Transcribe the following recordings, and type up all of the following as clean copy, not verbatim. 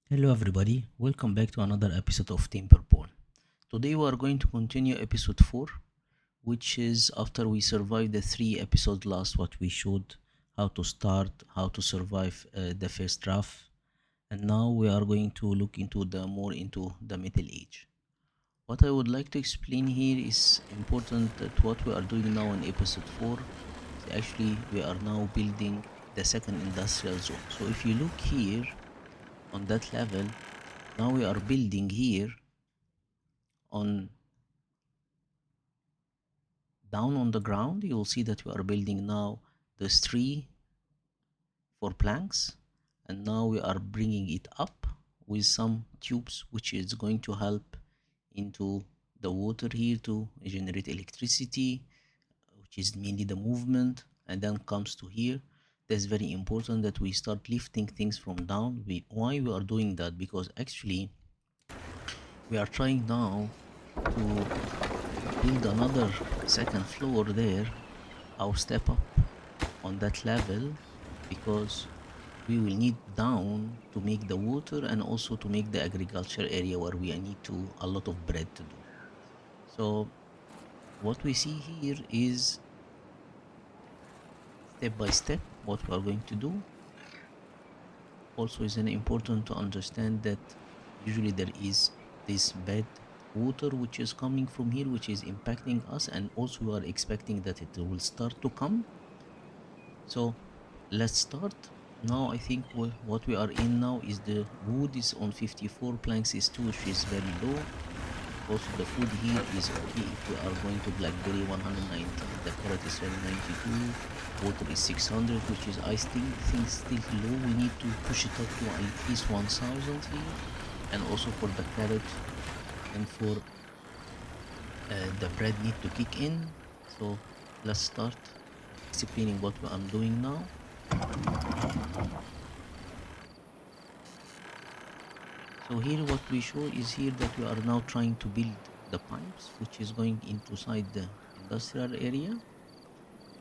Hello everybody, welcome back to another episode of Timberborn. Today we are going to continue episode 4, which is after we survived the 3 episodes last what we showed how to start, how to survive the first draft, and now we are going to look into the Middle Age. What I would like to explain here is important that what we are doing now in episode 4 is actually we are now building the second industrial zone. So if you look here on that level, now we are building here on down on the ground. You will see that we are building now this tree for planks, and now we are bringing it up with some tubes which is going to help into the water here to generate electricity, which is mainly the movement, and then comes to here. That's very important that we start lifting things from down. Why we are doing that? Because actually we are trying now to build another second floor there, our step up on that level, because we will need down to make the water and also to make the agriculture area where we need to a lot of bread to do. So what we see here is step by step what we are going to do. Also is an important to understand that usually there is this bad water which is coming from here which is impacting us, and also we are expecting that it will start to come. So let's start now. I think what we are in now is the wood is on 54, planks is 2, which is very low. Also the food here is okay. If we are going to blackberry 190, the carrot is 792, water is 600, which is I think still low. We need to push it up to at least 1000 here, and also for the carrot and for the bread need to kick in. So let's start explaining what I'm doing now. So here what we show is here that we are now trying to build the pipes which is going inside the industrial area.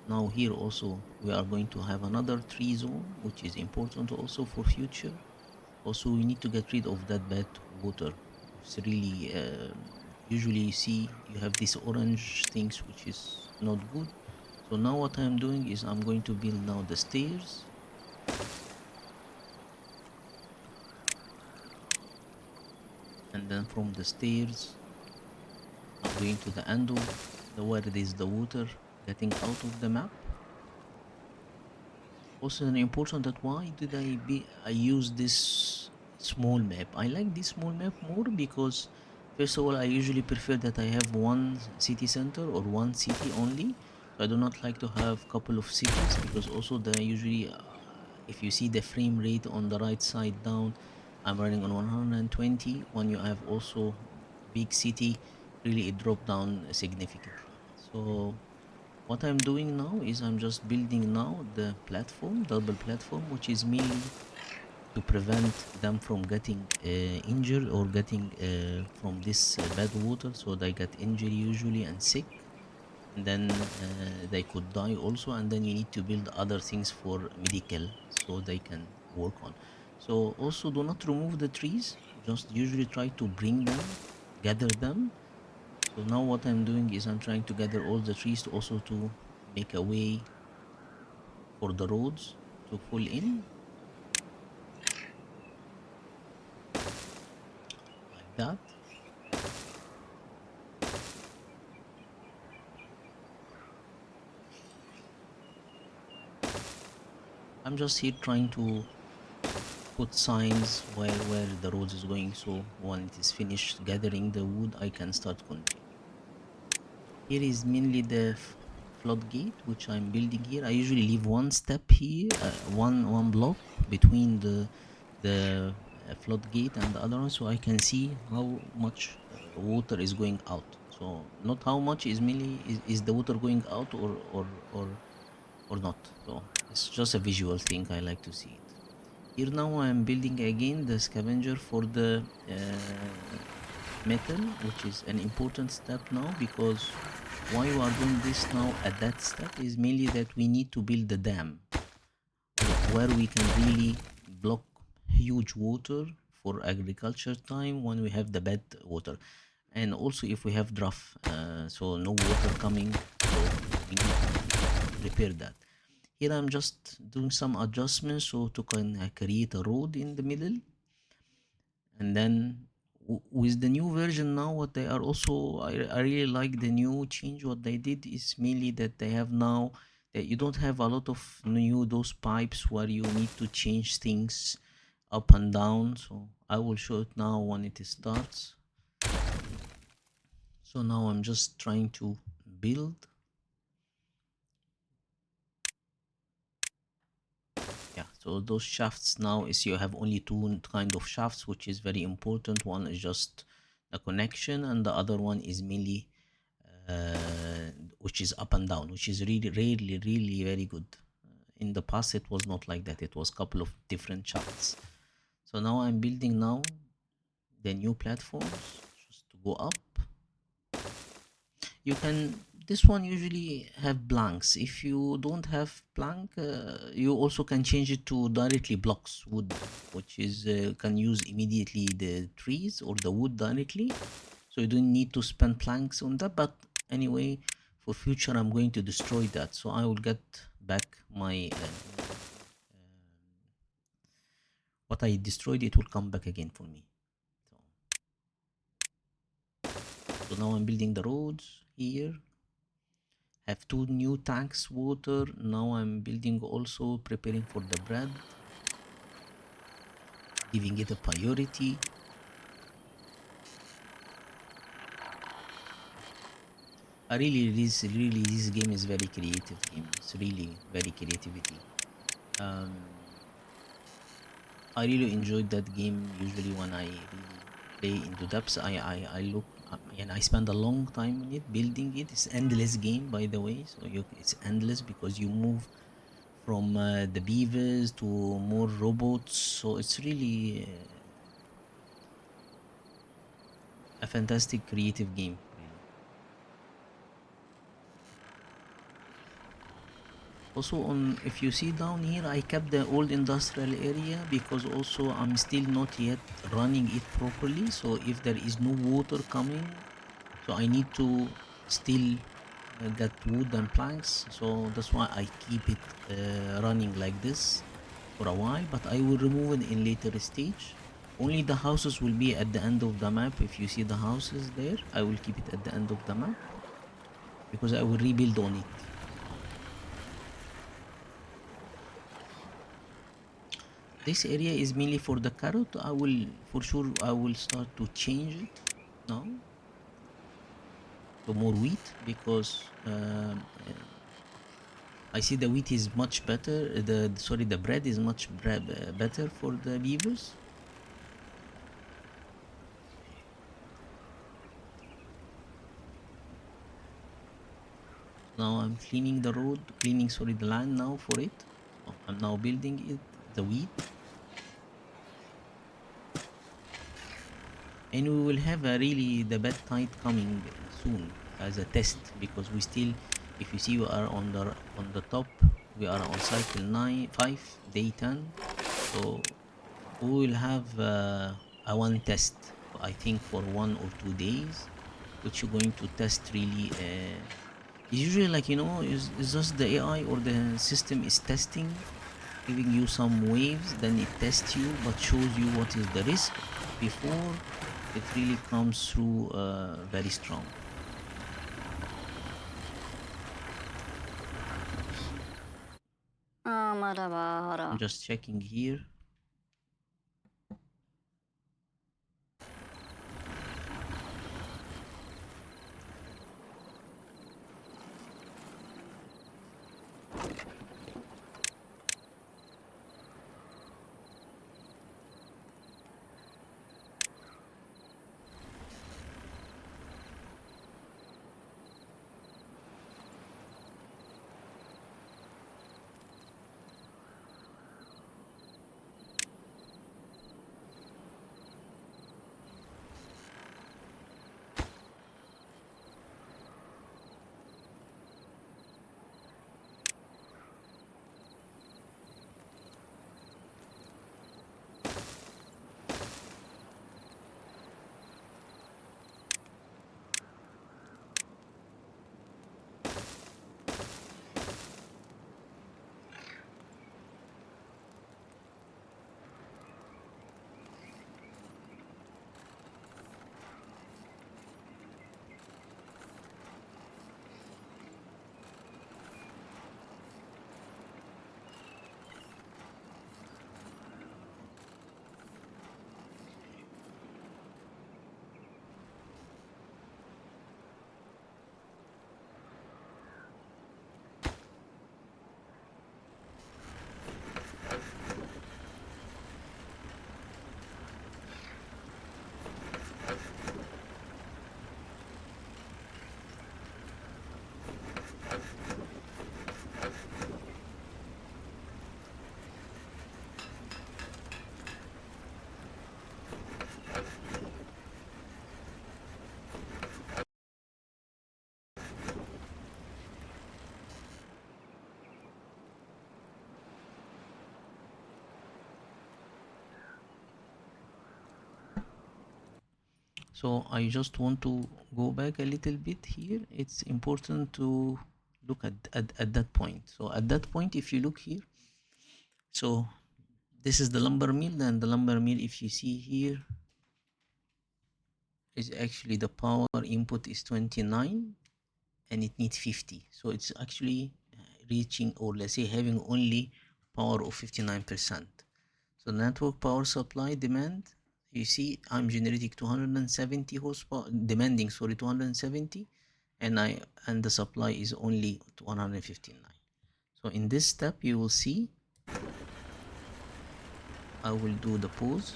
Now here also we are going to have another tree zone which is important also for future. Also we need to get rid of that bad water. It's really usually you see you have these orange things which is not good. So now what I'm doing is I'm going to build now the stairs, and then from the stairs I'm going to the end of where there is the water getting out of the map. Also an important that why did I use this small map. I like this small map more because first of all I usually prefer that I have one city center or one city only. So I do not like to have couple of cities, because also the usually if you see the frame rate on the right side down, I'm running on 120. When you have also big city, really it dropped down significantly. So what I'm doing now is I'm just building now the platform, double platform, which is mainly to prevent them from getting injured or getting from this bad water, so they get injured usually and sick, and then they could die also, and then you need to build other things for medical so they can work on. So also do not remove the trees, just usually try to bring them, gather them. So now what I'm doing is I'm trying to gather all the trees to also to make a way for the roads to pull in like that. I'm just here trying to put signs where the road is going, so when it is finished gathering the wood I can start continue. Here is mainly the floodgate which I'm building here. I usually leave one step here, one block between the floodgate and the other one, so I can see how much water is going out. So not how much is mainly is the water going out or or not. So it's just a visual thing. I like to see it. Here now I'm building again the scavenger for the metal, which is an important step now, because why we are doing this now at that step is mainly that we need to build the dam where we can really block huge water for agriculture time when we have the bad water, and also if we have drought, so no water coming, so we need to repair that. Here I'm just doing some adjustments so to can create a road in the middle. And then with the new version now, what they are also, I really like the new change. What they did is mainly that they have now that you don't have a lot of new those pipes where you need to change things up and down. So I will show it now when it starts. So now I'm just trying to build. Yeah, so those shafts now is you have only two kind of shafts, which is very important. One is just a connection, and the other one is mainly which is up and down, which is really very good. In the past it was not like that, it was a couple of different shafts. So now I'm building now the new platforms just to go up. You can, this one usually have blanks. If you don't have blank, you also can change it to directly blocks wood, which is can use immediately the trees or the wood directly, so you don't need to spend planks on that. But anyway, for future I'm going to destroy that, so I will get back my what I destroyed, it will come back again for me. So now I'm building the roads here, have two new tanks water. Now I'm building, also preparing for the bread, giving it a priority. I really this game is very creative game. It's really very creativity. I really enjoyed that game. Usually when I really play into depths, I look and I spend a long time on it, building it. It's endless game, by the way. So it's endless because you move from the beavers to more robots. So it's really a fantastic creative game, really. Also, on if you see down here, I kept the old industrial area because also I'm still not yet running it properly. So if there is no water coming, so I need to still get wood and planks. So that's why I keep it running like this for a while, but I will remove it in later stage. Only the houses will be at the end of the map. If you see the houses there, I will keep it at the end of the map because I will rebuild on it. This area is mainly for the carrot. I will, for sure, I will start to change it now to more wheat because I see the wheat is much better. Sorry, the bread is much better for the beavers. Now I'm cleaning the road, cleaning, sorry, the land now for it. So I'm now building it, the wheat. And we will have a really the bad tide coming soon as a test, because we still, if you see, we are on the top, we are on cycle 5 day 10. So we will have a one test, I think, for 1 or 2 days, which you're going to test really. It's usually like, it's just the AI or the system is testing, giving you some waves, then it tests you but shows you what is the risk before it really comes through very strong. I'm just checking here. So I just want to go back a little bit here. It's important to look at that point. So at that point, if you look here, so this is the lumber mill, and the lumber mill, if you see here, is actually the power input is 29 and it needs 50. So it's actually reaching, or let's say having only power of 59%. So network power supply demand, you see I'm generating 270 horsepower, demanding, sorry, 270, and the supply is only 159. So in this step you will see I will do the pause.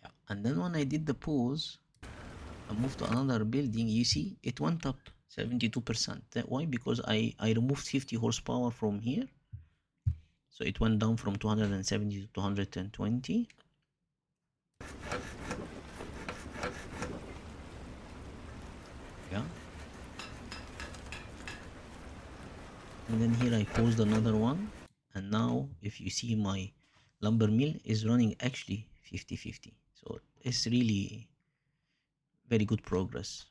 Yeah. And then when I did the pause, I moved to another building, you see it went up 72%. Why? Because I removed 50 horsepower from here. So it went down from 270 to 220. Yeah. And then here I paused another one. And now if you see my lumber mill is running actually 50-50. So it's really very good progress.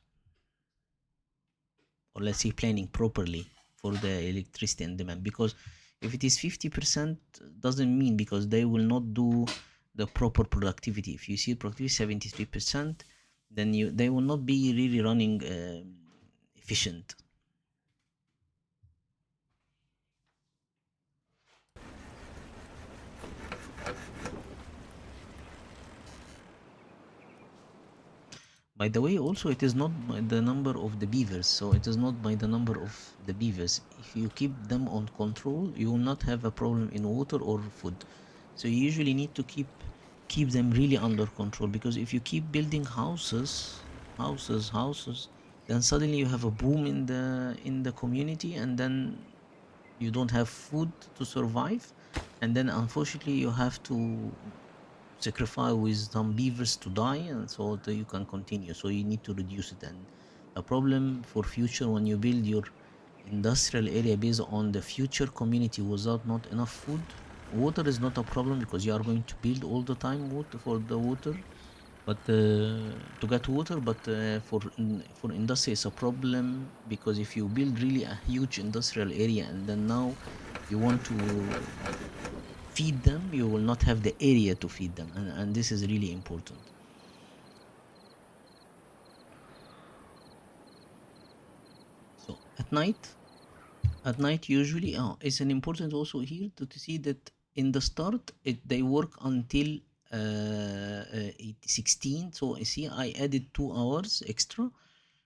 Or let's say planning properly for the electricity and demand, because if it is 50% doesn't mean, because they will not do the proper productivity. If you see productivity 73%, then they will not be really running efficient. By the way, also it is not by the number of the beavers, so it is not by the number of the beavers. If you keep them on control, you will not have a problem in water or food. So you usually need to keep them really under control, because if you keep building houses, then suddenly you have a boom in the community, and then you don't have food to survive, and then unfortunately you have to sacrifice with some beavers to die, and so that you can continue. So you need to reduce it. And a problem for future, when you build your industrial area based on the future community without not enough food, water is not a problem, because you are going to build all the time water for the water, but to get water. But for industry it's a problem, because if you build really a huge industrial area and then now you want to feed them, you will not have the area to feed them, and this is really important. So at night usually it's an important also here to see that in the start they work until 16. So you see I added 2 hours extra,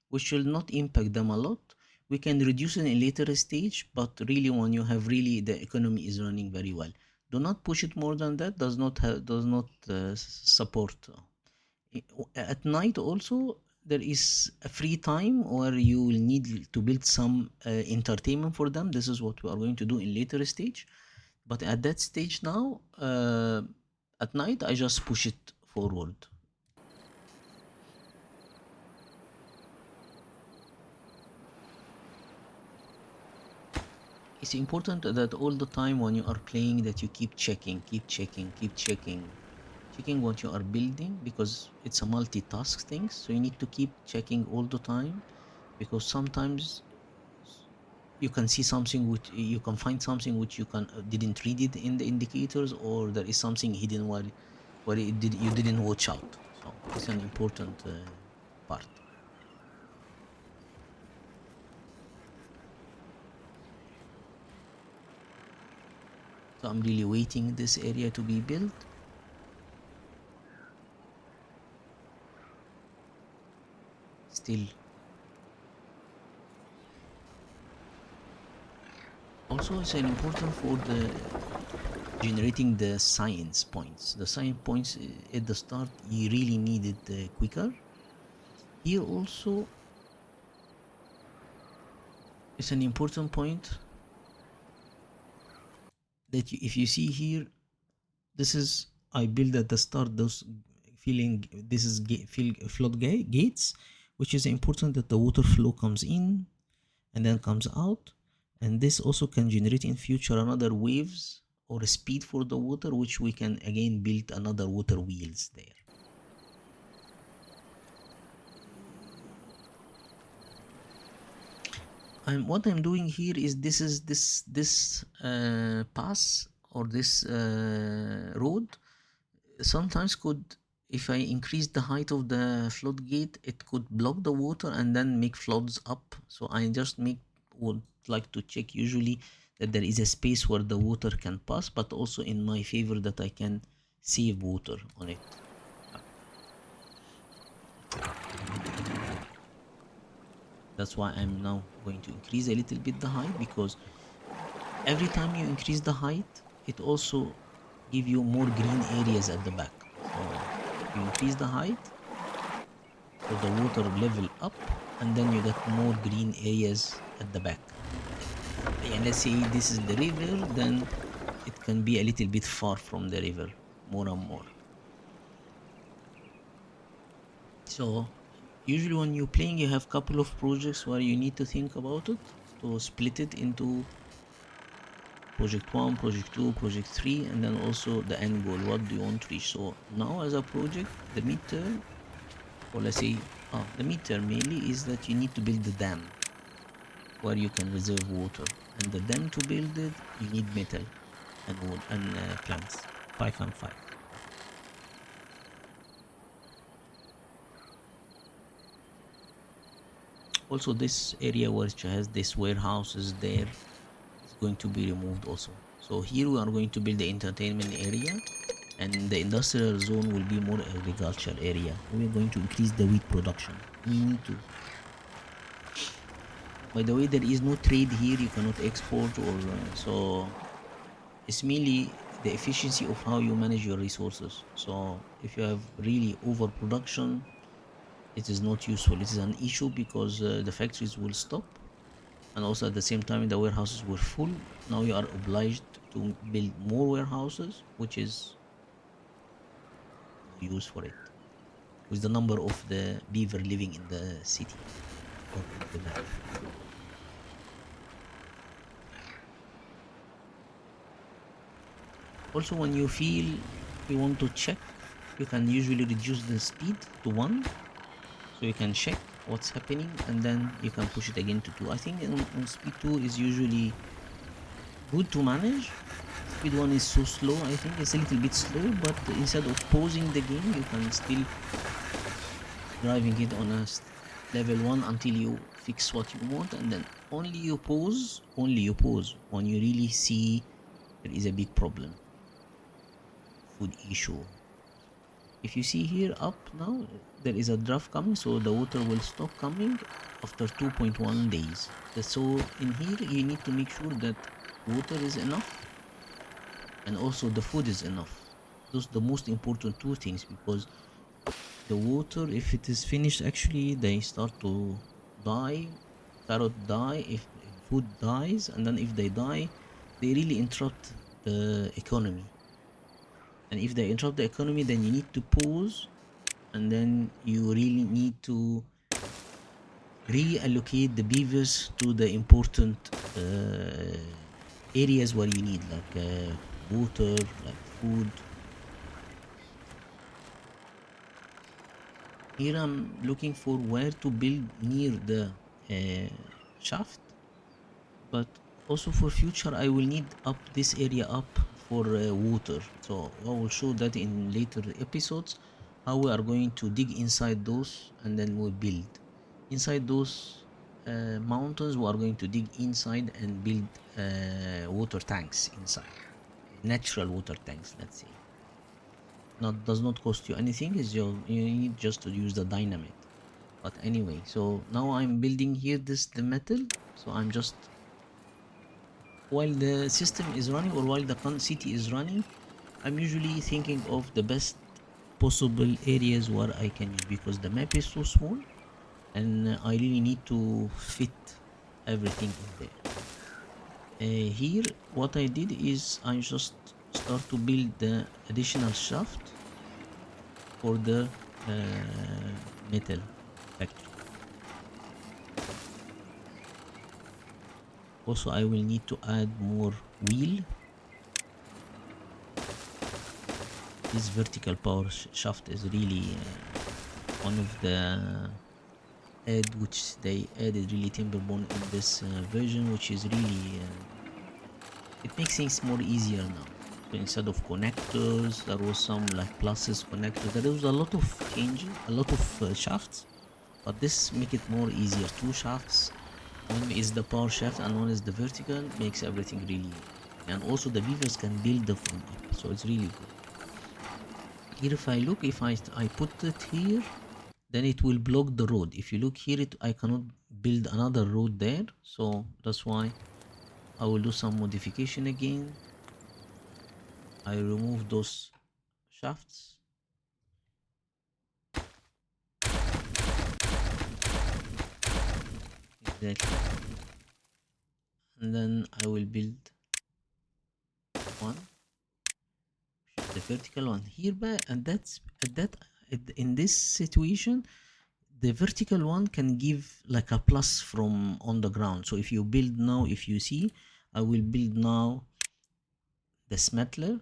which will not impact them a lot. We can reduce it in later stage, but really when you have really the economy is running very well, do not push it more than that. Does not support. At night also there is a free time where you will need to build some entertainment for them. This is what we are going to do in later stage, but at that stage now, at night I just push it forward. It's important that all the time when you are playing that you keep checking what you are building, because it's a multitask thing. So you need to keep checking all the time, because sometimes you can see something which you can find something which you can didn't read it in the indicators, or there is something hidden where you didn't watch out. So it's an important part. So I'm really waiting this area to be built still. Also it's an important for the generating the science points. The science points at the start you really need it quicker. Here also it's an important point that if you see here, this is I build at the start those feeling, this is gates, which is important that the water flow comes in and then comes out, and this also can generate in future another waves or speed for the water, which we can again build another water wheels there. What I'm doing here is this pass or this road sometimes could, if I increase the height of the floodgate, it could block the water and then make floods up. So I just would like to check usually that there is a space where the water can pass, but also in my favor that I can save water on it. That's why I'm now going to increase a little bit the height, because every time you increase the height, it also give you more green areas at the back. So you increase the height, so the water level up, and then you get more green areas at the back. And let's say this is the river, then it can be a little bit far from the river, more and more. So usually when you're playing, you have couple of projects where you need to think about it, to split it into project 1, project 2, project 3, and then also the end goal. What do you want to reach? So now as a project, the midterm, or let's say the midterm mainly is that you need to build the dam where you can reserve water, and the dam, to build it you need metal and wood and planks, 5 and 5. Also this area which has this warehouses there is going to be removed also. So here we are going to build the entertainment area, and the industrial zone will be more agricultural area. We are going to increase the wheat production. We need to. By the way, there is no trade here. You cannot export or so. It's mainly the efficiency of how you manage your resources. So if you have really overproduction, it is not useful. It is an issue because the factories will stop, and also at the same time the warehouses were full. Now you are obliged to build more warehouses, which is no use for it, with the number of the beaver living in the city or in the map. Also, when you feel you want to check, you can usually reduce the speed to 1, so you can check what's happening, and then you can push it again to 2. I think on speed 2 is usually good to manage. Speed 1 is so slow. I think it's a little bit slow, but instead of pausing the game, you can still driving it on a level 1 until you fix what you want, and then only you pause when you really see there is a big problem, food issue. If you see here up now, there is a drought coming, so the water will stop coming after 2.1 days. So in here you need to make sure that water is enough and also the food is enough. Those are the most important two things, because the water, if it is finished, actually they start to die. Carrot die if food dies, and then if they die, they really interrupt the economy. And if they interrupt the economy, then you need to pause, and then you really need to reallocate the beavers to the important areas where you need, like water, like food. Here I'm looking for where to build near the shaft, but also for future I will need up this area up for water. So I will show that in later episodes, how we are going to dig inside those, and then we build inside those mountains. We are going to dig inside and build water tanks inside, natural water tanks, let's say. Not does not cost you anything. Is you need just to use the dynamite. But anyway, so now I'm building here the metal. So I'm just, while the system is running or while the city is running, I'm usually thinking of the best possible areas where I can use, because the map is so small and I really need to fit everything in there. Here what I did is I just start to build the additional shaft for the metal factory. Also I will need to add more wheel this vertical power shaft is really one of the add which they added really Timberborn in this version, which is really it makes things more easier now. So instead of connectors, there was some like pluses connector. There was a lot of changes, a lot of shafts, but this make it more easier. Two shafts, one is the power shaft and one is the vertical, makes everything really. And also the weavers can build them from up, so it's really good. Here, if I look, if I put it here, then it will block the road. If you look here, I cannot build another road there, so that's why I will do some modification again. I remove those shafts. Exactly. And then I will build one, the vertical one here, and that's at that in this situation, the vertical one can give like a plus from on the ground. So if you build now, if you see, I will build now the smelter,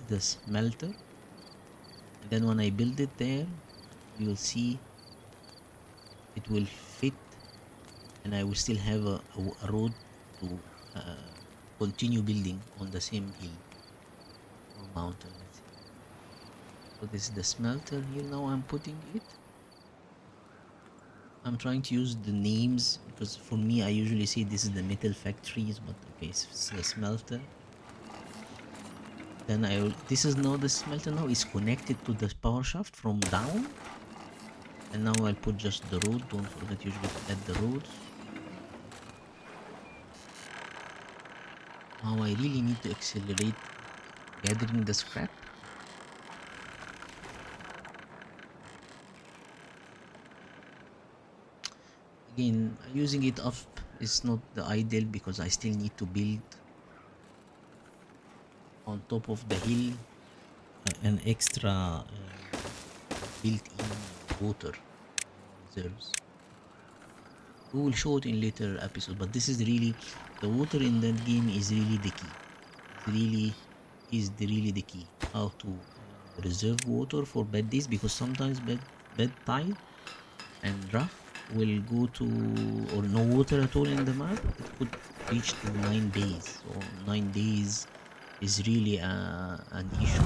the smelter, and then when I build it there, you'll see it will fit, and I will still have a road to continue building on the same hill or mountain, let's say. So this is the smelter here. Now I'm putting it. I'm trying to use the names because for me I usually say this is the metal factories, but okay, it's the smelter. Then this is now the smelter now is connected to the power shaft from down, and now I'll put just the road. Don't forget usually to add the roads. Now I really need to accelerate gathering the scrap. Again, using it up is not the ideal because I still need to build on top of the hill an extra built-in water reserves. We will show it in later episodes, but this is really the water in that game is really the key. It really is really the key. How to reserve water for bad days, because sometimes bad tide and rough will go to or no water at all in the map. It could reach to 9 days. So 9 days is really an issue.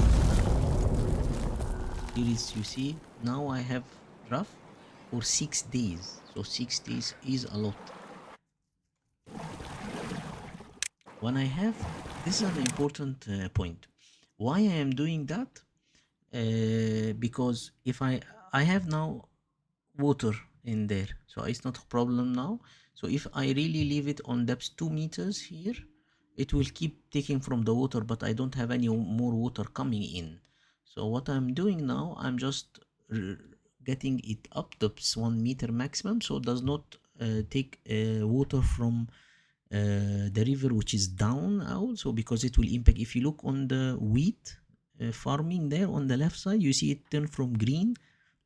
Here is, you see, now I have rough for 6 days. So 6 days is a lot. When I have, this is an important point. Why I am doing that? Because if I have now water in there, so it's not a problem now. So if I really leave it on depth 2 meters here, it will keep taking from the water, but I don't have any more water coming in. So what I'm doing now, I'm just getting it up to 1 meter maximum, so it does not take water from the river which is down out. So because it will impact, if you look on the wheat farming there on the left side, you see it turn from green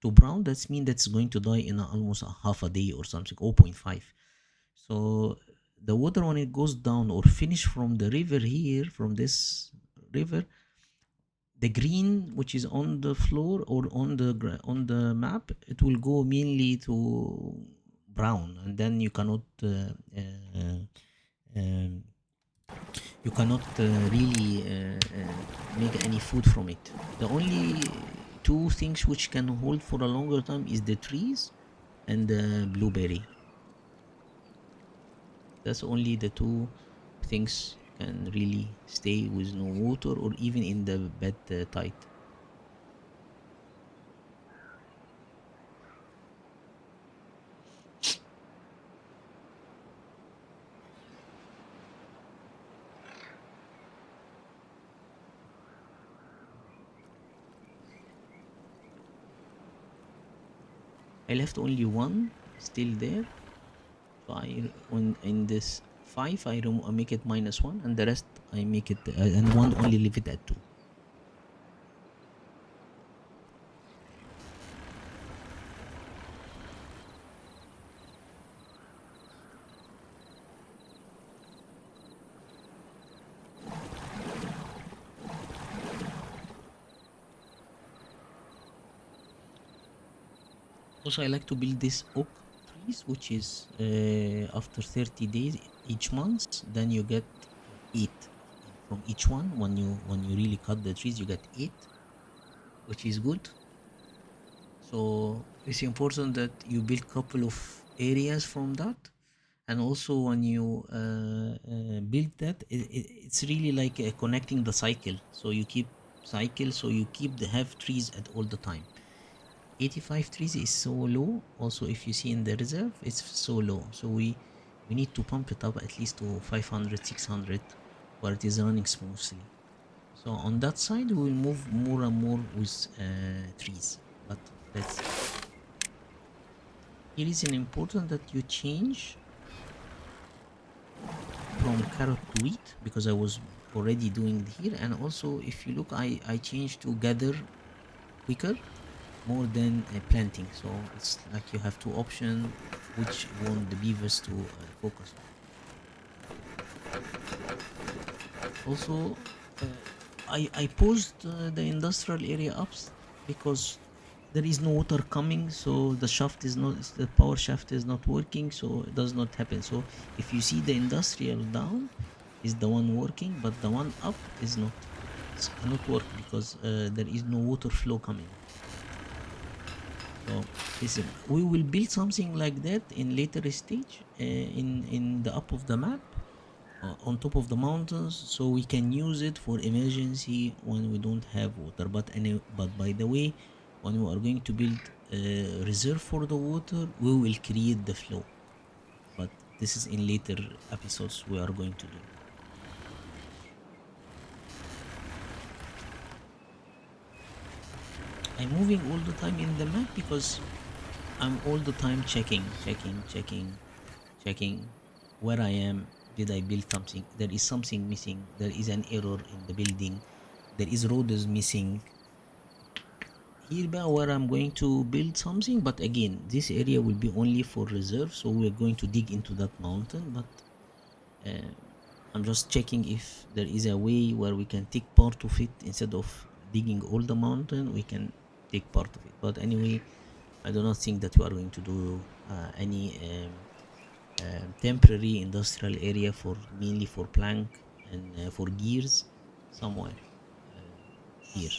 to brown. That's mean that's going to die in almost a half a day or something, 0.5. So the water, when it goes down or finish from the river here, from this river, the green which is on the floor or on the map, it will go mainly to brown, and then you cannot um, really make any food from it. The only two things which can hold for a longer time is the trees and the blueberry. That's only the two things can really stay with no water or even in the bad tide. I left only one still there. So I in this 5 I make it -1, and the rest I make it and one only leave it at 2. Also, I like to build this oak trees, which is after 30 days each month, then you get eight from each one. When you really cut the trees, you get eight, which is good. So it's important that you build couple of areas from that, and also when you build that, it's really like connecting the cycle. So you keep cycle, so you keep the have trees at all the time. 85 trees is so low. Also, if you see in the reserve, it's so low. So we need to pump it up at least to 500, 600, where it is running smoothly. So on that side, we will move more and more with trees. But let's here is an important that you change from carrot to wheat, because I was already doing here. And also, if you look, I changed to gather quicker more than planting. So it's like you have two options which you want the beavers to focus on. Also, I paused the industrial area ups because there is no water coming, so the shaft is not, the power shaft is not working, so it does not happen. So if you see the industrial down is the one working, but the one up is not, it cannot work because there is no water flow coming. So listen, we will build something like that in later stage in the up of the map, on top of the mountains, so we can use it for emergency when we don't have water. But by the way, when we are going to build a reserve for the water, we will create the flow. But this is in later episodes we are going to do. I'm moving all the time in the map because I'm all the time checking where I am. Did I build something? There is something missing. There is an error in the building. There is roads missing. Here where I'm going to build something, but again, this area will be only for reserve, so we're going to dig into that mountain. But I'm just checking if there is a way where we can take part of it instead of digging all the mountain. We can take part of it. But anyway, I do not think that we are going to do any temporary industrial area for mainly for plank and for gears somewhere here.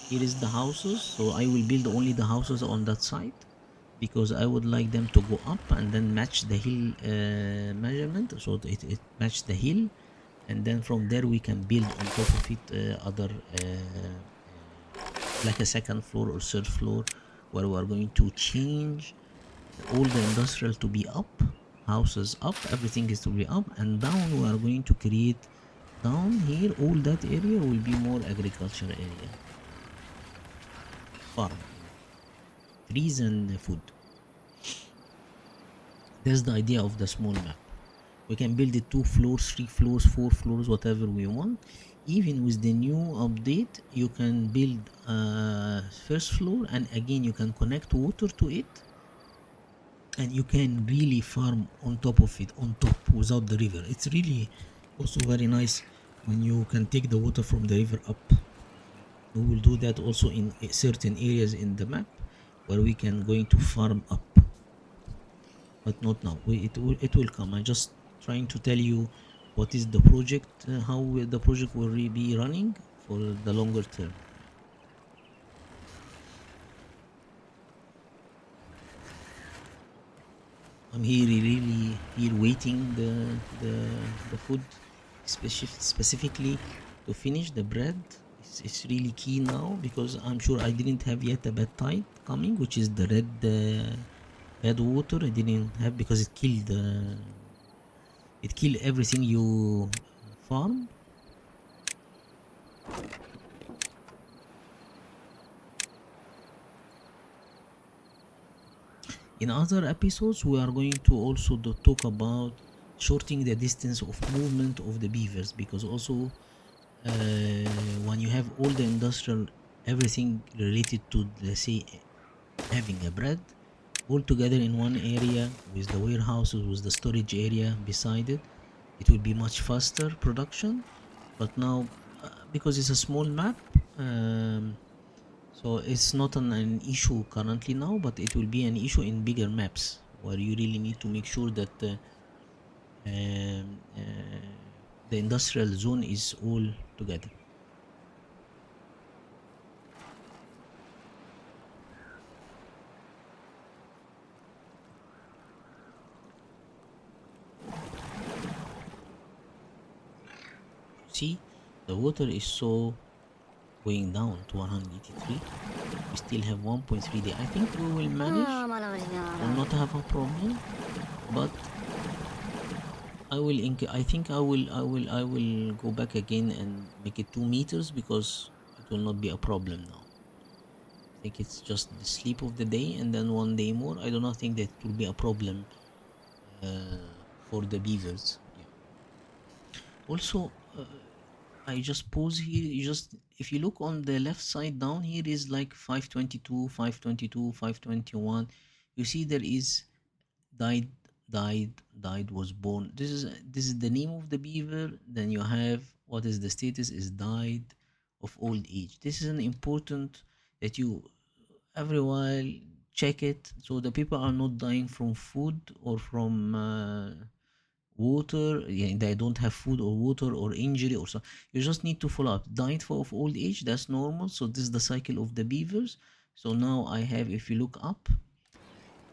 Here is the houses, so I will build only the houses on that side because I would like them to go up and then match the hill measurement, so it match the hill, and then from there we can build on top of it other like a second floor or third floor, where we are going to change all the industrial to be up, houses up, everything is to be up, and down we are going to create down here, all that area will be more agriculture area, farm, trees and food. That's the idea of the small map. We can build it 2 floors, 3 floors, 4 floors, whatever we want. Even with the new update, you can build first floor, and again you can connect water to it, and you can really farm on top of it, on top without the river. It's really also very nice when you can take the water from the river up. We will do that also in certain areas in the map where we can going to farm up, but not now. It will come. I'm just trying to tell you what is the project, how the project will be running for the longer term. I'm really here waiting the food, specifically to finish the bread. It's really key now because I'm sure I didn't have yet a bad tide coming, which is the red water. I didn't have because it killed everything you farm. In other episodes, we are going to also talk about shortening the distance of movement of the beavers, because also when you have all the industrial, everything related to, let's say, having a bread all together in one area with the warehouses, with the storage area beside it, it will be much faster production. But now, because it's a small map, So it's not an issue currently now, but it will be an issue in bigger maps where you really need to make sure that um, uh, the industrial zone is all together. See, the water is so going down to 183. We still have 1.3 day. I think we will manage. Will not have a problem, but I think I will go back again and make it 2 meters because it will not be a problem now. I think it's just the sleep of the day and then one day more. I do not think that it will be a problem for the beavers. Yeah. Also, I just pause here. You just if you look on the left side down here is like 522, 522, 521. You see there is died, died was born. This is the name of the beaver. Then you have what is the status is died of old age. This is an important that you every while check it so the people are not dying from food or from water. Yeah, they don't have food or water or injury or so. You just need to follow up died for of old age. That's normal. So this is the cycle of the beavers. So now I have, if you look up,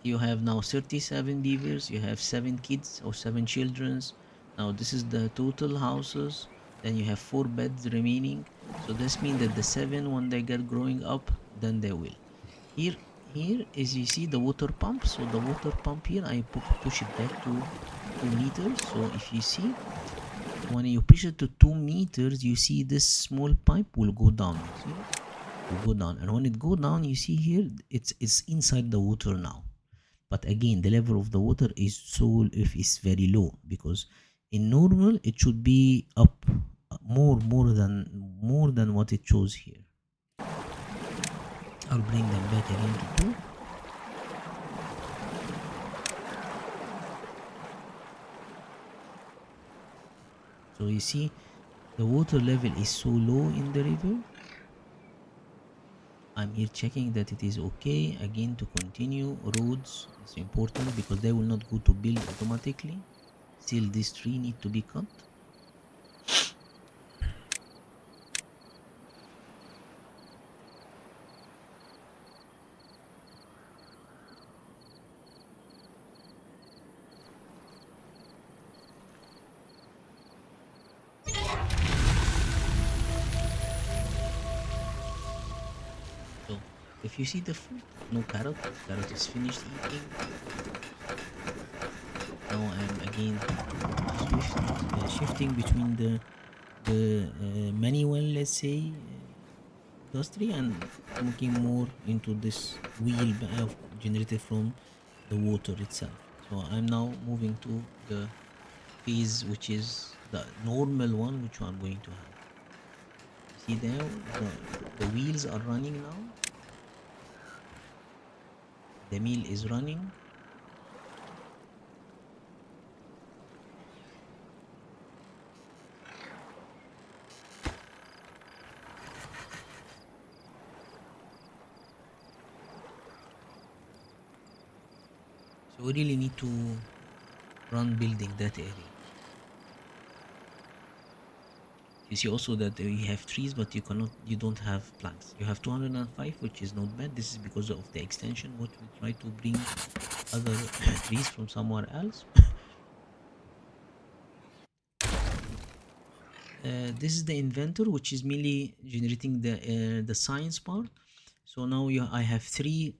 you have now 37 beavers. You have 7 kids or 7 childrens. Now this is the total houses. Then you have 4 beds remaining. So this means that the 7 when they get growing up, then they will. Here is you see the water pump. So the water pump here, I push it back to 2 meters. So if you see, when you push it to 2 meters, you see this small pipe will go down. See, will go down, and when it go down, you see here it's inside the water now. But again, the level of the water is so if it's very low because in normal it should be up more than what it shows here. I'll bring them back again to 2. So you see the water level is so low in the river. I'm here checking that it is okay. Again, to continue roads is important because they will not go to build automatically. Still this tree need to be cut. So if you see the food, no carrot. Carrot is finished eating. Now I'm again shifting between the manual, let's say, industry and looking more into this wheel generated from the water itself. So I'm now moving to the phase which is the normal one, which I'm going to have. See there, the wheels are running now. The mill is running. So we really need to run building that area. You see also that you have trees, but you don't have planks. You have 205, which is not bad. This is because of the extension. What we try to bring other trees from somewhere else. This is the inventor, which is mainly generating the science part. So now I have 3,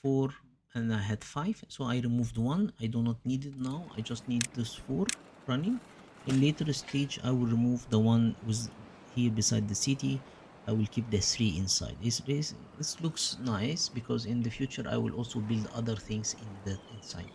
4, and I had 5. So I removed 1. I do not need it now. I just need this 4 running. In later stage, I will remove the one with here beside the city. I will keep the 3 inside. This looks nice because in the future I will also build other things in the inside.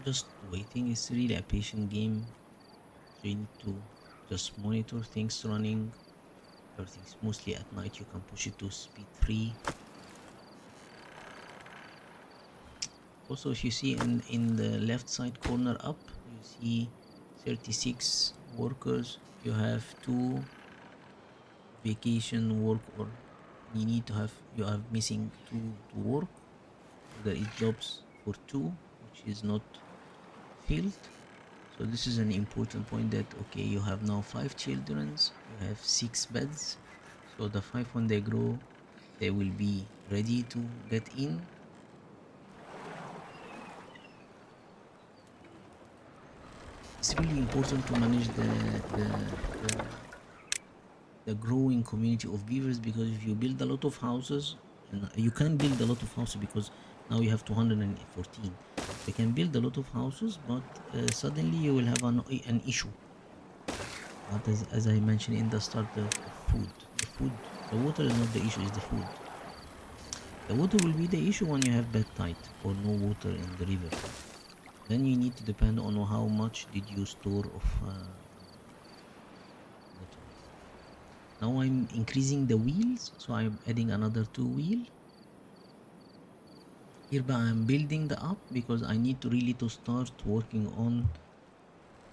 just waiting. It's really a patient game, so you need to just monitor things running, everything's mostly at night. You can push it to speed 3. Also, if you see in the left side corner up, you see 36 workers. You have 2 vacation work, or you have missing 2 to work. So there is jobs for 2 which is not filled. So this is an important point, that okay, you have now 5 childrens, you have 6 beds. So the 5, when they grow, they will be ready to get in. It's really important to manage the the growing community of beavers, because if you build a lot of houses, and you can build a lot of houses because now you have 214, you can build a lot of houses, but suddenly you will have an issue. But as I mentioned in the start, of food, the water is not the issue, is the food. The water will be the issue when you have bad tide or no water in the river. Then you need to depend on how much did you store of water. Now I'm increasing the wheels, so I'm adding another 2 wheel. Hereby I'm building the up, because I need to really to start working on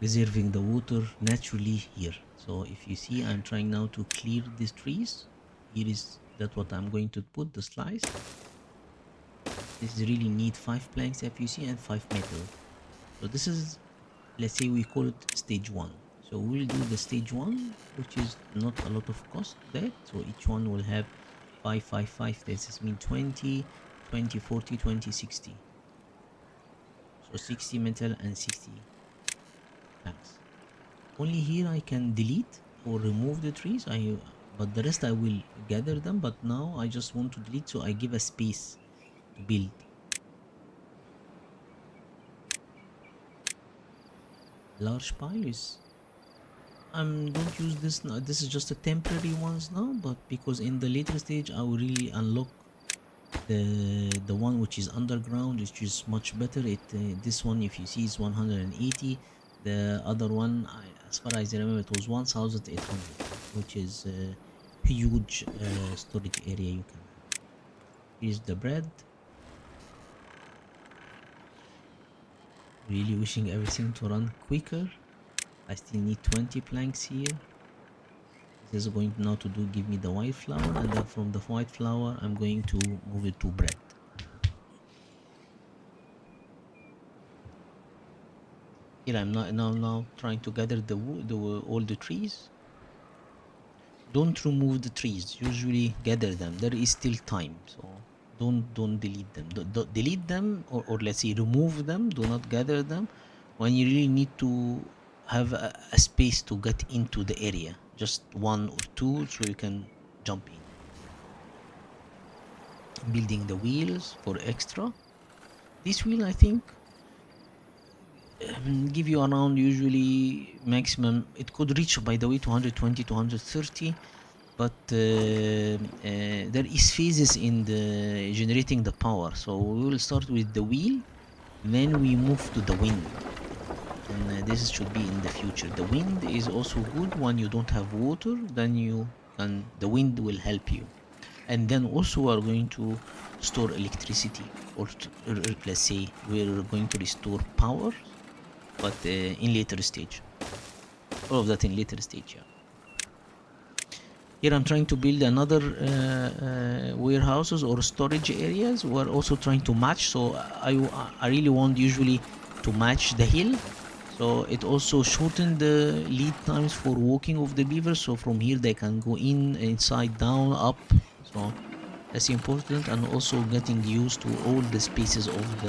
reserving the water naturally here. So if you see, I'm trying now to clear these trees. Here is that what I'm going to put the slice. This is really need 5 planks FUC and 5 metal. So this is, let's say we call it stage 1. So we'll do the stage 1, which is not a lot of cost there. So each one will have 5 5 5. This is mean 20 20 40 20 60. So 60 metal and 60 planks. Only here I can delete or remove the trees. But the rest I will gather them. But now I just want to delete, so I give a space to build. Large pile is, don't use this now. This is just a temporary ones now, but because in the later stage I will really unlock the one which is underground, which is much better. This one, if you see, is 180. The other one, as far as I remember, it was 1800, which is a huge storage area you can have. Here's the bread. Really wishing everything to run quicker. I still need 20 planks here. This is going now to give me the white flour, and then from the white flour I'm going to move it to bread. Here I'm now trying to gather the wood, all the trees. Don't remove the trees, usually gather them. There is still time, so don't delete them. Don't delete them, or let's say remove them. Do not gather them when you really need to have a space to get into the area. Just 1 or 2, so you can jump in. Building the wheels for extra. This wheel, I think, give you around, usually maximum, it could reach, by the way, 220 230. But there is phases in the generating the power. So we will start with the wheel, then we move to the wind, and this should be in the future. The wind is also good when you don't have water, then the wind will help you. And then also we are going to store electricity, or let's say we're going to restore power, but in later stage. All of that in later stage, yeah. Here I'm trying to build another warehouses or storage areas. We're also trying to match, so I really want usually to match the hill, so it also shortened the lead times for walking of the beavers. So from here they can go inside, down, up. So that's important, and also getting used to all the spaces of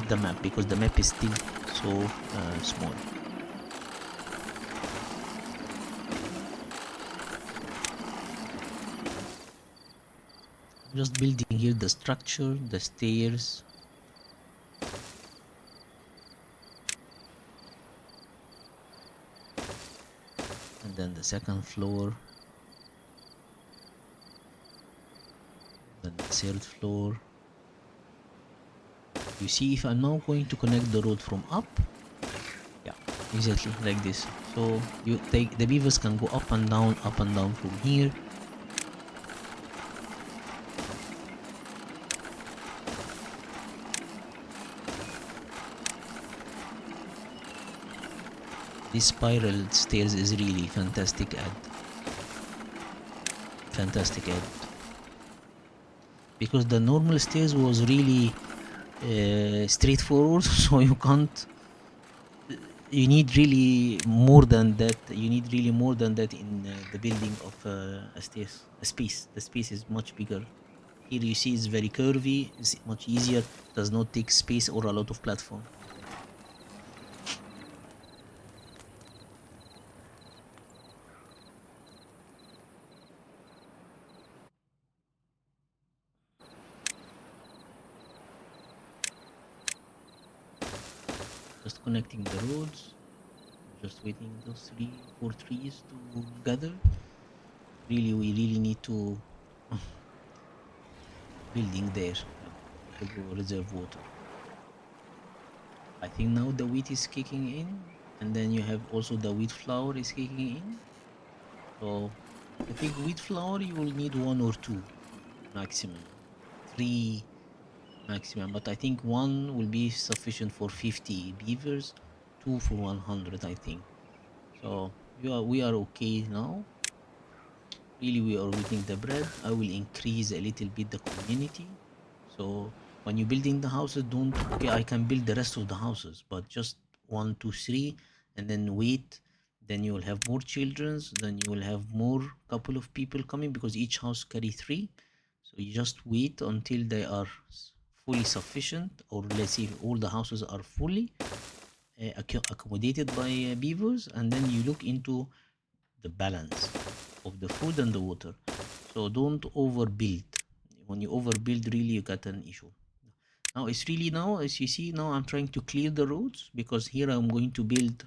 the map, because the map is still so small. I'm just building here the structure, the stairs. And then the second floor. Then the third floor. You see, if I'm now going to connect the road from up, yeah, exactly like this. So you take the beavers can go up and down from here. This spiral stairs is really fantastic ad. Fantastic ad. Because the normal stairs was really straightforward, so you can't. You need really more than that. You need really more than that in the building of a stairs. A space. The space is much bigger. Here you see it's very curvy. It's much easier. Does not take space or a lot of platform. Just connecting the roads. Just waiting those 3 4 trees to gather. Really, we really need to building there to go reserve water. I think now the wheat is kicking in, and then you have also the wheat flour is kicking in. So I think wheat flour you will need one or two maximum, three maximum. But I think one will be sufficient for 50 beavers, two for 100. I think so. We are okay now. Really, we are waiting the bread. I will increase a little bit the community. So when you're building the houses, don't okay, I can build the rest of the houses, but just one, two, three, and then wait. Then you will have more childrens. Then you will have more couple of people coming because each house carry three. So you just wait until they are fully sufficient, or let's say all the houses are fully accommodated by beavers, and then you look into the balance of the food and the water. So don't overbuild. When you overbuild, really you got an issue. Now it's really now, as you see, now I'm trying to clear the roads because here I'm going to build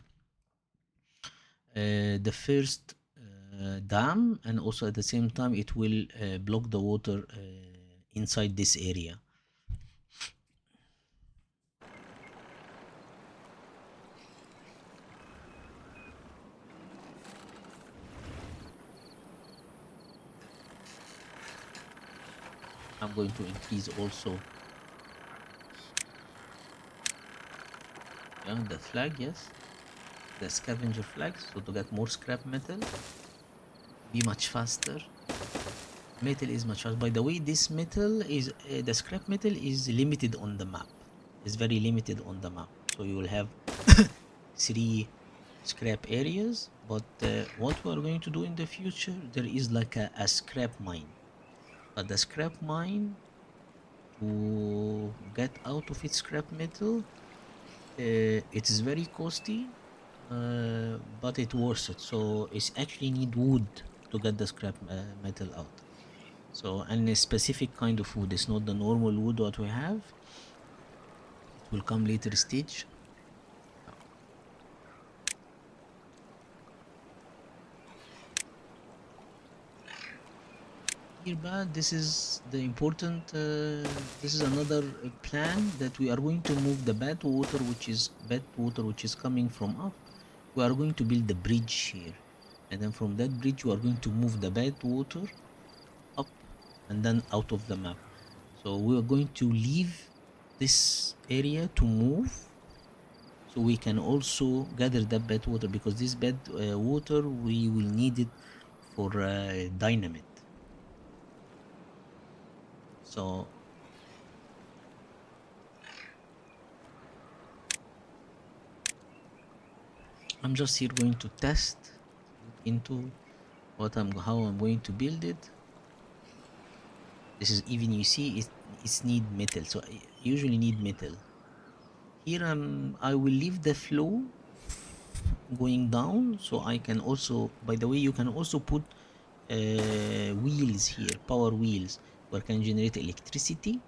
the first dam, and also at the same time it will block the water inside this area. I'm going to increase also the flag, yes, the scavenger flags, so to get more scrap metal, be much faster. Metal is much faster. By the way, this metal is the scrap metal is limited on the map. It's very limited on the map. So you will have three scrap areas, but what we are going to do in the future, there is like a scrap mine. But the scrap mine, to get out of its scrap metal, it is very costly, but it worth it. So it's actually need wood to get the scrap metal out. So, and a specific kind of wood. It's not the normal wood what we have. It will come later stage. Here, but this is the important. This is another plan that we are going to move the bad water which is coming from up. We are going to build the bridge here, and then from that bridge we are going to move the bad water up and then out of the map. So we are going to leave this area to move, so we can also gather that bad water, because this bad water we will need it for dynamite. So I'm just here going to test, look into how I'm going to build it. This is, even you see it's need metal, so I usually need metal. Here I will leave the flow going down, so I can also, by the way, you can also put wheels here, power wheels, where can generate electricity.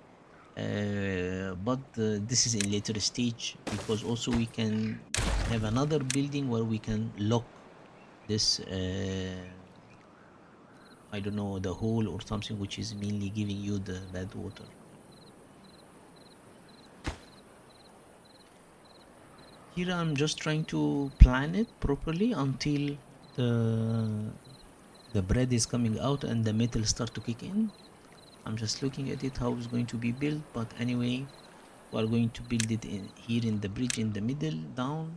But this is in later stage, because also we can have another building where we can lock this I don't know, the hole or something, which is mainly giving you the bad water. Here I'm just trying to plan it properly until the the bread is coming out and the metal start to kick in. I'm just looking at it how it's going to be built, but anyway, we are going to build it in here in the bridge in the middle down.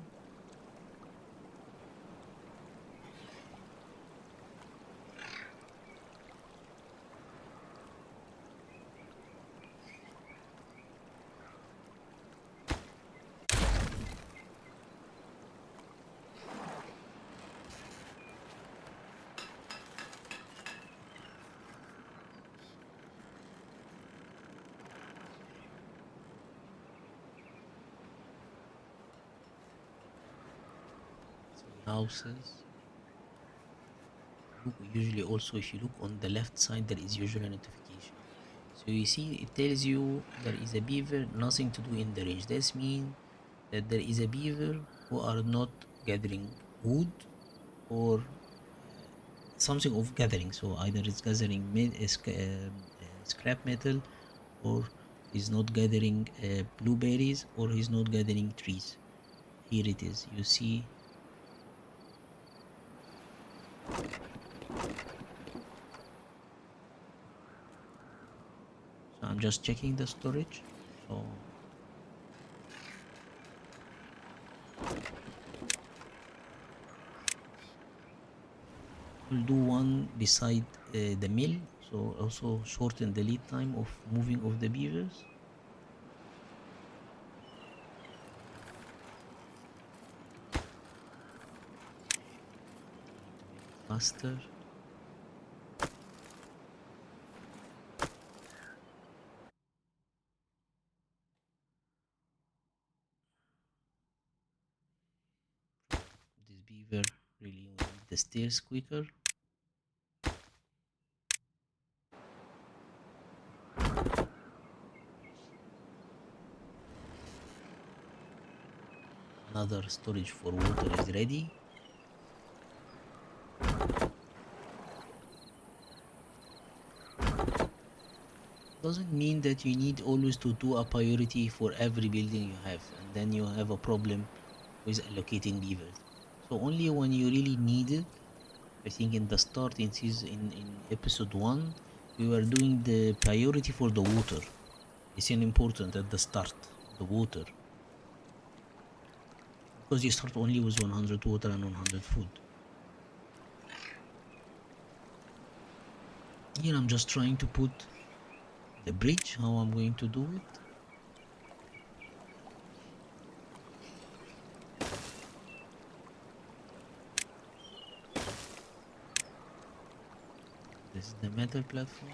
Houses. Look, usually also if you look on the left side there is usually a notification. So you see it tells you there is a beaver, nothing to do in the range. This means that there is a beaver who are not gathering wood or something of gathering. So either it's gathering scrap metal, or he's not gathering blueberries, or he's not gathering trees. Here it is. You see. So I'm just checking the storage. So we'll do one beside the mill. So also shorten the lead time of moving of the beavers. Faster. This beaver really need the stairs quicker. Another storage for water is ready. Doesn't mean that you need always to do a priority for every building you have, and then you have a problem with allocating beavers. So only when you really need it. I think in the start in season in episode 1 we were doing the priority for the water. It's an important at the start, the water, because you start only with 100 water and 100 food. Here I'm just trying to put the bridge, how I'm going to do it. This is the metal platform.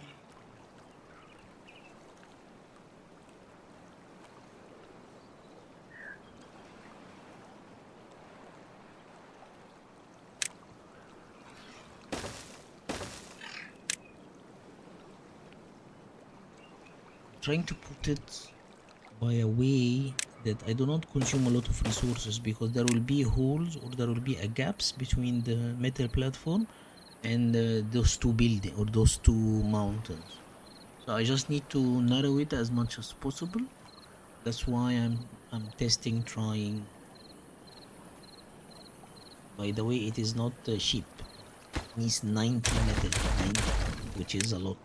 Trying to put it by a way that I do not consume a lot of resources, because there will be holes or there will be a gaps between the metal platform and those two buildings or those two mountains. So I just need to narrow it as much as possible. That's why I'm testing, trying. By the way, it is not cheap. It needs 90 metal, 90, which is a lot.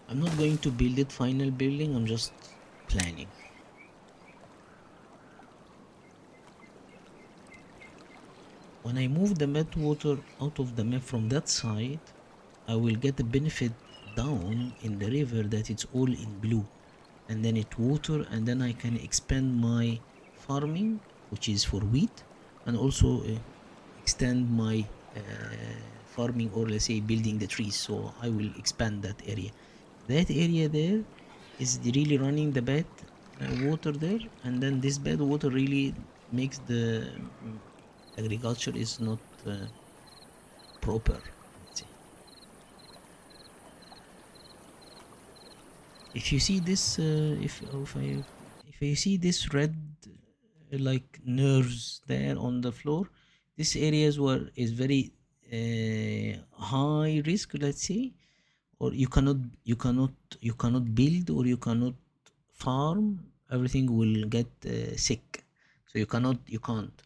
I'm not going to build it final building, I'm just planning. When I move the mud water out of the map from that side, I will get the benefit down in the river that it's all in blue, and then it water, and then I can expand my farming, which is for wheat, and also extend my farming, or let's say building the trees. So I will expand that area. That area there is really running the bad water there, and then this bad water really makes the agriculture is not proper, let's say. If you see this if you see this red like nerves there on the floor, this areas where is very high risk, let's say, or you cannot build, or you cannot farm. Everything will get sick, so you can't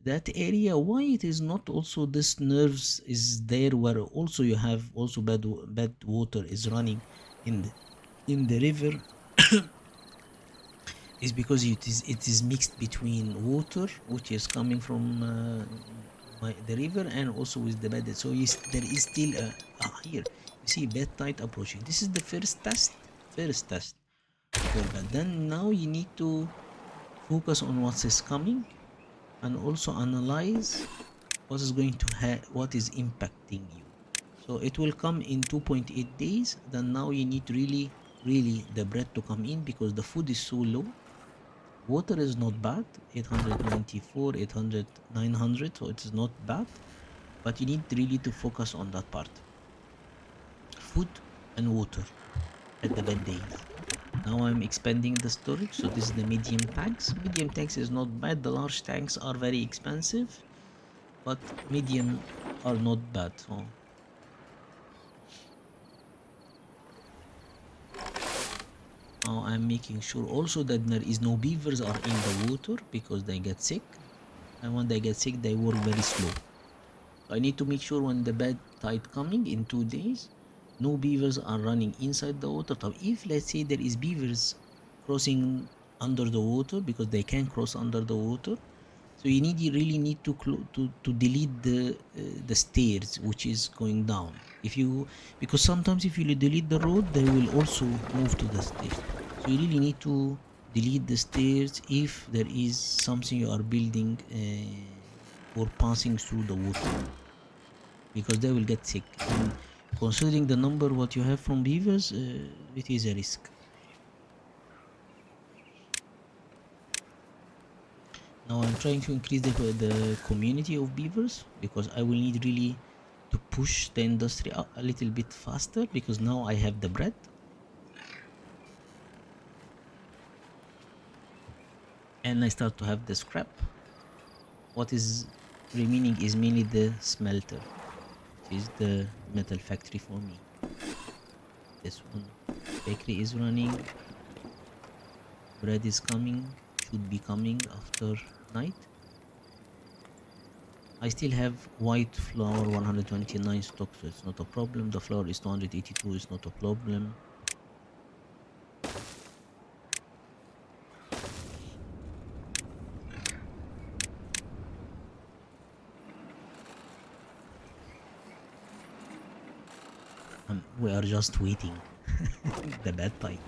that area. Why it is not also this nerves is there, where also you have also bad water is running in the river, is because it is mixed between water which is coming from the river, and also with the bed. So there is still here you see bed tide approaching. This is the first test for bed. Then now you need to focus on what is coming, and also analyze what is going to what is impacting you. So it will come in 2.8 days. Then now you need really the bread to come in, because the food is so low. Water is not bad, 894, 800, 900, so it is not bad, but you need really to focus on that part. Food and water at the bad days. Now I'm expanding the storage, so this is the medium tanks. Medium tanks is not bad. The large tanks are very expensive, but medium are not bad. So now I'm making sure also that there is no beavers are in the water, because they get sick, and when they get sick they work very slow. I need to make sure when the bad tide coming in 2 days, no beavers are running inside the water. So if let's say there is beavers crossing under the water, because they can cross under the water, so you really need to delete the stairs which is going down. Because sometimes if you delete the road, they will also move to the stairs. So you really need to delete the stairs if there is something you are building or passing through the water, because they will get sick. And considering the number what you have from beavers, it is a risk. Now I'm trying to increase the community of beavers, because I will need really to push the industry a little bit faster, because now I have the bread. And I start to have the scrap. What is remaining is mainly the smelter, which is the metal factory for me. This one, bakery is running, bread is coming, should be coming after night. I still have white flour 129 stock, so it's not a problem. The flour is 282, it's not a problem. We are just waiting the bad time.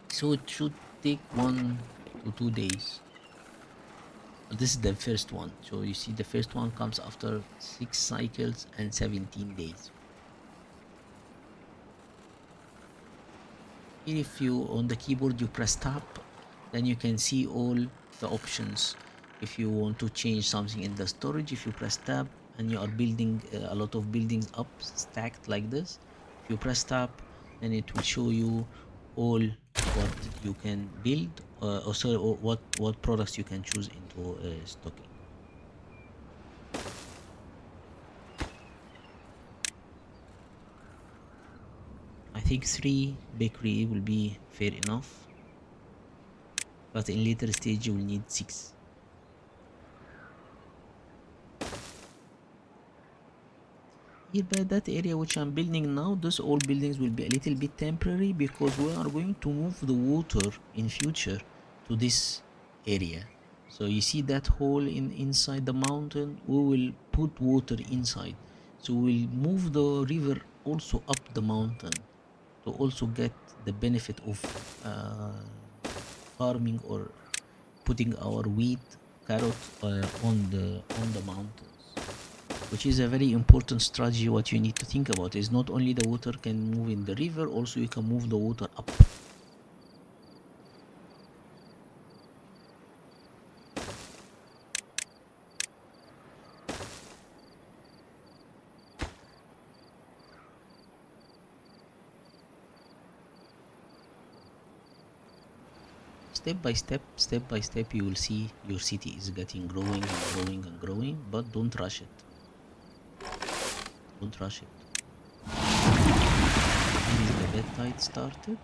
So it should take 1 to 2 days. This is the first one. So you see the first one comes after 6 cycles and 17 days. Here, if you on the keyboard you press tab, then you can see all the options. If you want to change something in the storage, if you press tab and you are building a lot of buildings up stacked like this, if you press tab, then it will show you all what you can build, or what products you can choose into stocking. I think 3 bakery will be fair enough, but in later stage you will need 6. Here by that area which I'm building now, those old buildings will be a little bit temporary, because we are going to move the water in future to this area. So you see that hole inside the mountain, we will put water inside, so we'll move the river also up the mountain to also get the benefit of farming, or putting our wheat, carrot on the mountains, which is a very important strategy. What you need to think about is not only the water can move in the river, also you can move the water up. Step by step, you will see your city is getting growing and growing and growing, but don't rush it. bed tide started.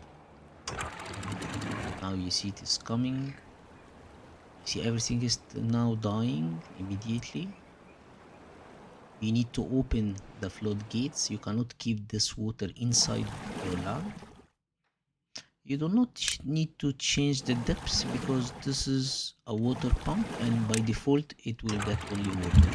Now you see it is coming. See, everything is now dying immediately. You need to open the floodgates. You cannot keep this water inside your land. You do not need to change the depths because this is a water pump, and by default it will get only water.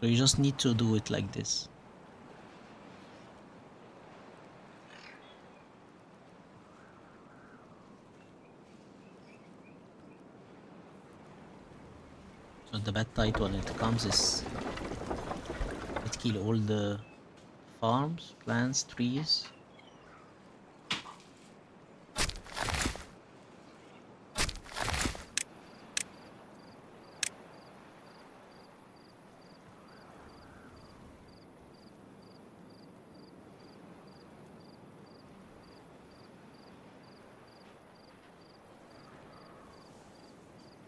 So you just need to do it like this. So the bad tide when it comes is it kill all the farms, plants, trees.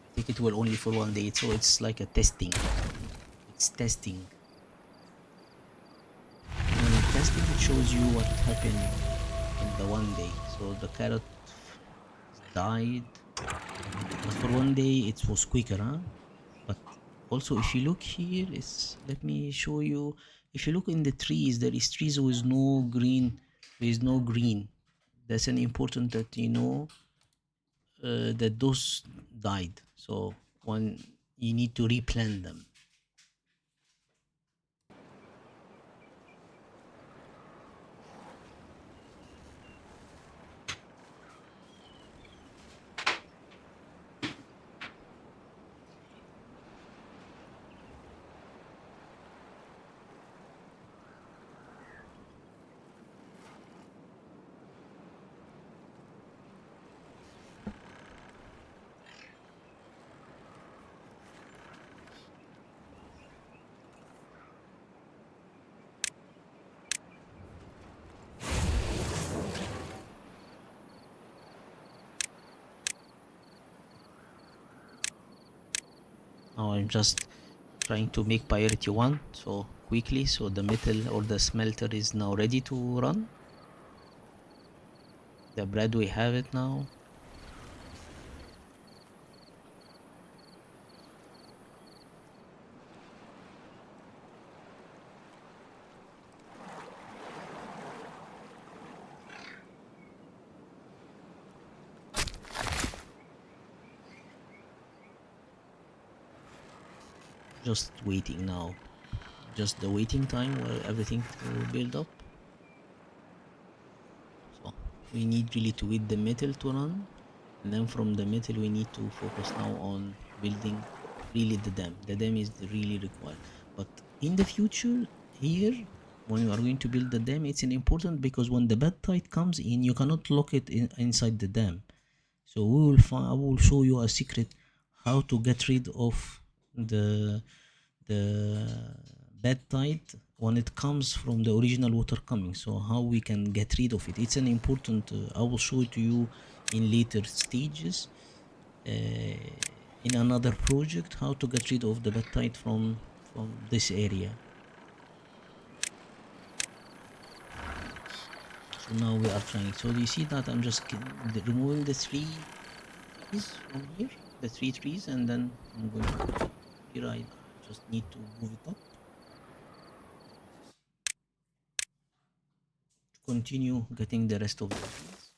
I think it will only for 1 day, so it's like a testing. It's testing. When it testing, it shows you what happened in the 1 day. So the carrot died, but for 1 day it was quicker, huh? But also, if you look here, it's let me show you. If you look in the trees, there is trees with no green. There is no green. That's an important that you know that those died. So one you need to replant them. Now I'm just trying to make priority one so quickly, so the metal or the smelter is now ready to run. The bread we have it now. Just waiting now. Just the waiting time where everything to build up. So we need really to wait the metal to run, and then from the metal we need to focus now on building really the dam. The dam is really required, but in the future here when you are going to build the dam, it's an important because when the bad tide comes in, you cannot lock it inside the dam. So I will show you a secret how to get rid of the bad tide when it comes from the original water coming. So how we can get rid of it, it's an important I will show it to you in later stages in another project, how to get rid of the bad tide from this area. So now we are trying. So do you see that I'm just removing the three trees from here, the three trees, and then I'm going to here I just need to move it up to continue getting the rest of the trees.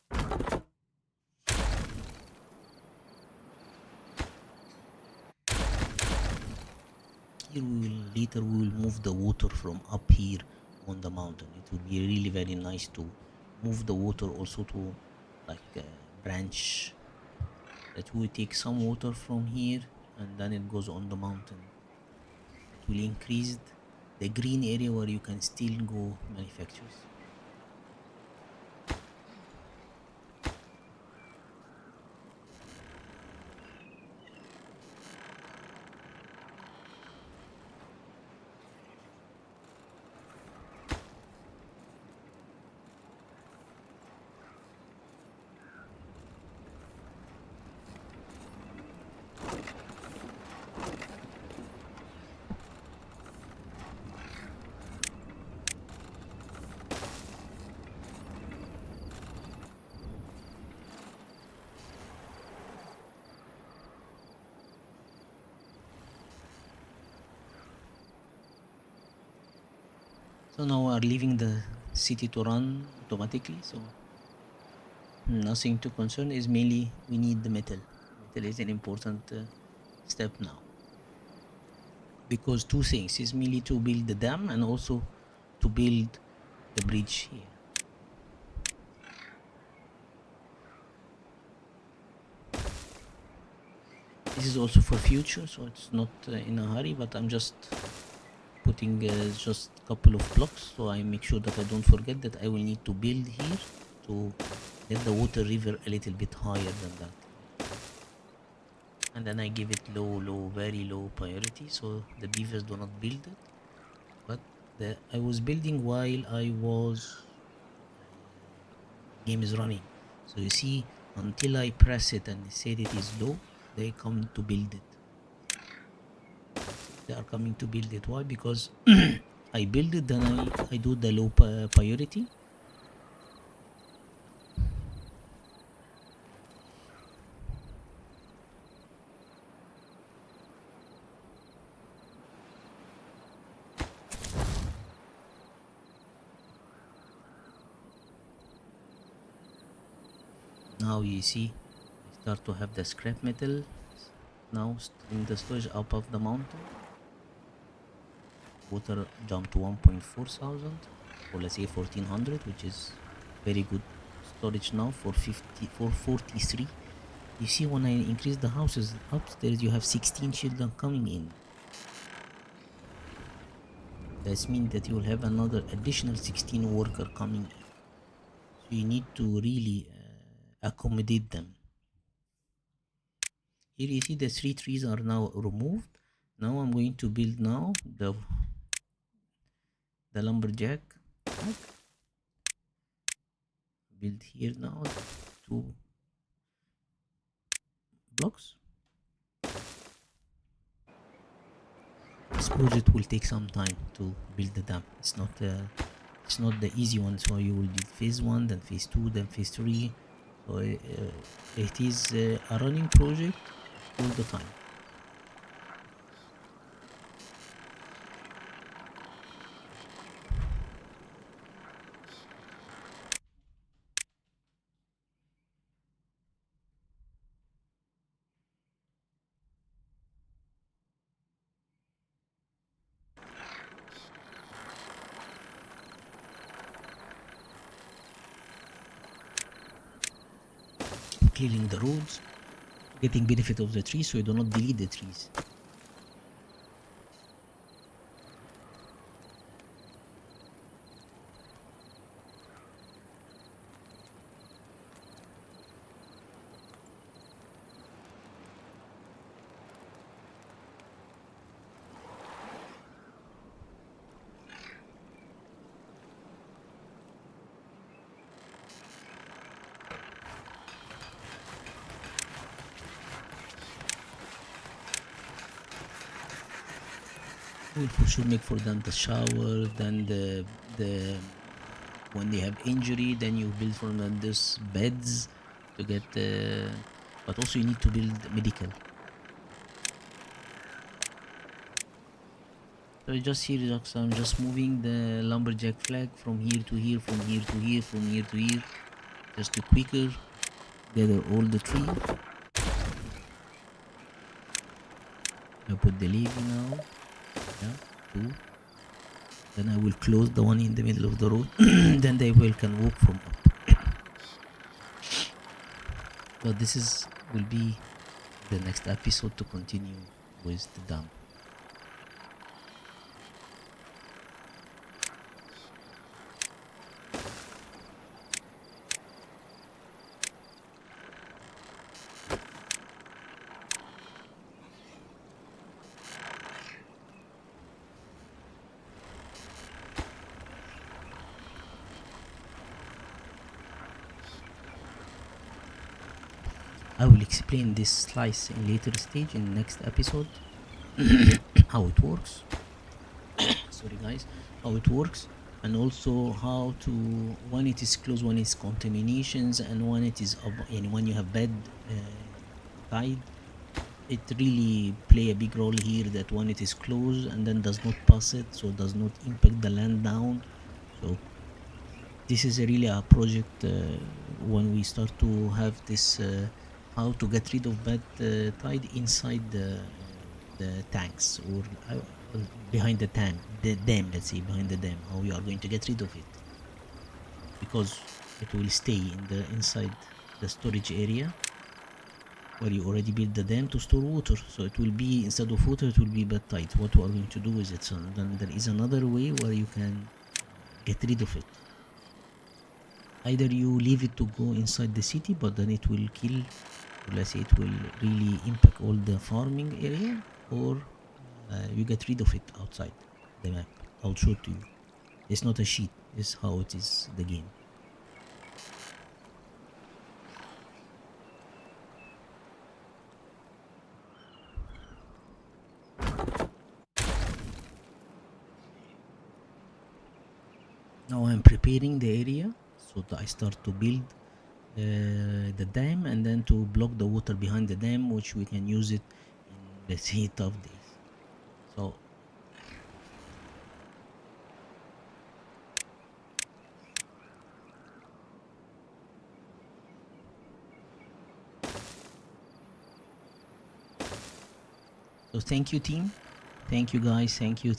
Here we will later we will move the water from up here on the mountain. It will be really very nice to move the water also to like branch that will take some water from here and then it goes on the mountain. It will increase the green area where you can still go manufactures. So now we are leaving the city to run automatically, so nothing to concern. Is mainly we need the metal. Metal is an important step now, because two things is mainly to build the dam and also to build the bridge here. This is also for future, so it's not in a hurry, but I'm just putting just a couple of blocks, so I make sure that I don't forget that I will need to build here to get the water river a little bit higher than that. And then I give it low, very low priority, so the beavers do not build it. But I was building while I was game is running. So you see, until I press it and say it is low, they come to build it. They are coming to build it. Why? Because I build it, then I do the low priority. Now you see, I start to have the scrap metal now in the storage above the mountain. Water jump to 1.4 thousand, or let's say 1400, which is very good storage now for 43. You see, when I increase the houses upstairs, you have 16 children coming in. That means that you will have another additional 16 worker coming in. So you need to really accommodate them. Here you see the 3 trees are now removed. Now I'm going to build now the lumberjack. Build here now 2 blocks. This project will take some time to build the dam. It's not the easy one. So you will build phase 1, then phase 2, then phase 3. So it is a running project all the time. Clearing the roads, getting benefit of the trees, so you do not delete the trees. We'll for sure make for them the shower, then the when they have injury, then you build for them this beds to get but also you need to build medical. So just here, I'm just moving the lumberjack flag from here to here, from here to here, from here to here, just to quicker gather all the tree. I put the levee now. Yeah, 2. Then I will close the one in the middle of the road. Then they can walk from up. But this will be the next episode to continue with the dam. I will explain this slice in later stage in next episode. How it works. Sorry guys, how it works, and also how to, when it is closed, when it's contaminations, and when it is and when you have bad tide, it really play a big role here that when it is closed and then does not pass it, so does not impact the land down. So this is really a project when we start to have this how to get rid of bad tide inside the tanks or behind the tank, the dam, let's say behind the dam, how we are going to get rid of it, because it will stay in the inside the storage area where you already built the dam to store water. So it will be, instead of water, it will be bad tide. What we are going to do with it? So then there is another way where you can get rid of it. Either you leave it to go inside the city, but then it will kill, or let's say it will really impact all the farming area, or you get rid of it outside the map. I'll show it to you. It's not a sheet. It's how it is, the game. Now I'm preparing the area so that I start to build the dam, and then to block the water behind the dam, which we can use it in, let's say, tough days. So thank you, team. Thank you, guys. Thank you.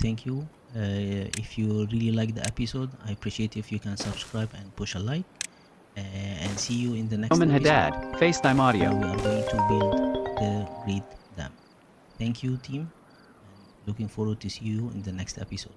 If you really like the episode, I appreciate if you can subscribe and push a like. And see you in the next Omen episode, Haddad, FaceTime where audio. we are going to build the Great Dam. Thank you, team, and looking forward to see you in the next episode.